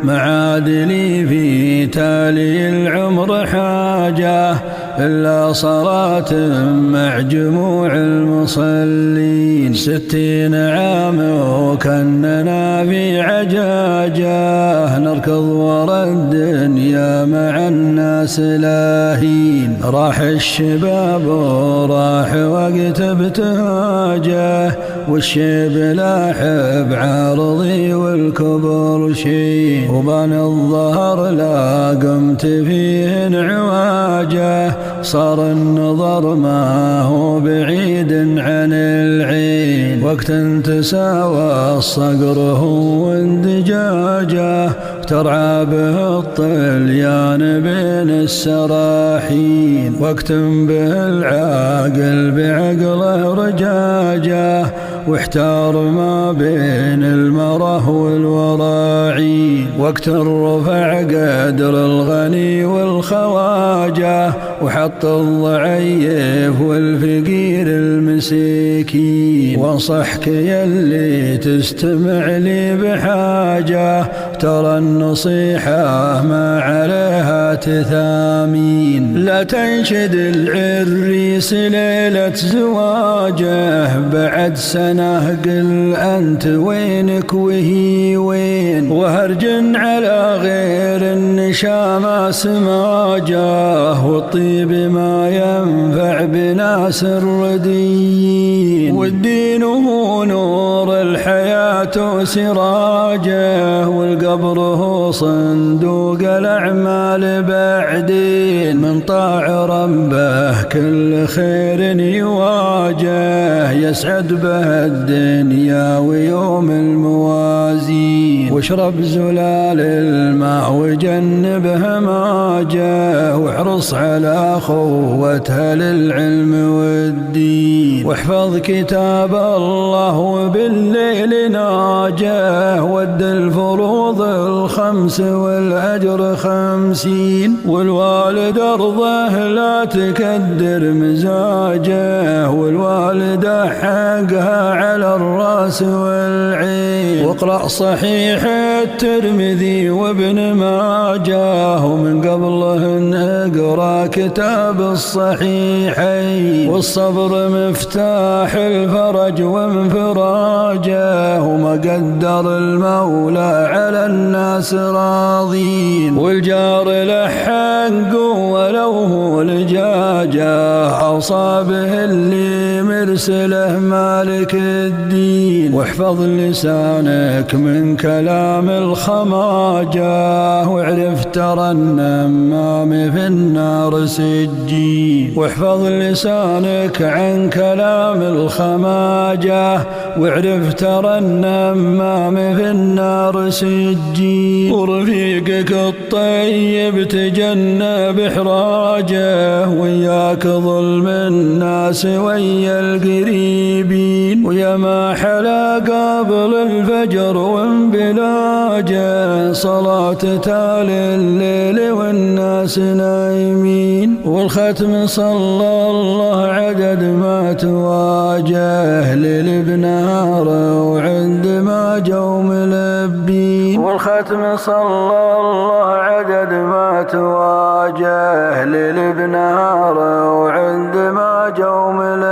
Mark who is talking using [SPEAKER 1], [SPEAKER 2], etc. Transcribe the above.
[SPEAKER 1] معادلي في تالي العمر حاجة إلا صلاة مع جموع المصلين 60 عام وكأننا في عجاجة نركض ورا الدنيا مع الناس لاهين. راح الشباب وراح وقت ابتهاجه والشيب لاحب عارضي والكبر شين وبان الظهر لا قمت فيه انعواجه صار النظر ما هو بعيد عن العين وقت تساوى الصقر هو اندجاجه ترعى به الطليان بين السراحين وقت به العاقل بعقله رجاجه واحتار ما بين المره والوراعين وقت رفع قدر الغني والخواجه وحط الضعيف والفقير المسكين وصحك يلي تستمع لي بحاجه ترى النصيحة ما عليها تثامين. لا تنشد العريس ليلة زواجه بعد سنة قل أنت وينك وهي وين وهرجن على غير النشامة سماجه والطيب ما ينفع بناس الرديين والدين هو نور الحياة سراجه والقبر هو صندوق الأعمال بعدين من طاع ربه كل خير يواجه يسعد به الدنيا ويوم الموازين واشرب زلال الماء وجنبه ماجه واحرص على خوتها للعلم والدين واحفظ كتاب الله وبالليل ناجه ود الفروض الخمس والأجر 50 والوالد أرضه لا تكدر مزاجه والوالدة حقها على الراس والعين واقرأ صحيح الترمذي وابن ماجه ومن قبلهن اقرأ كتاب الصحيحين والصبر مفتاح الفرج وانفراجه وما قدر المولى على الناس راضين والجار له حق ولو هو لجاجه أوصى به اللي مرسله مالك الدين واحفظ لسانك من كلام الخماجه واعرف ترى النمام في النار سجين واحفظ لسانك عن كلام الخماجه واعرف ترى النمام في النار سجين ورفيقك الطيب تجنب إحراجه وياك ظلم الناس ويا القريبين ويا ما حلا قبل الفجر وانبلاجه صلاة تالي الليل والناس نايمين والختم صلى الله عدد ما تواجه ليل بنهار وعند ما جو ملبين والختم صلى الله عدد ما تواجه ليل بنهار وعند ما جو ملبين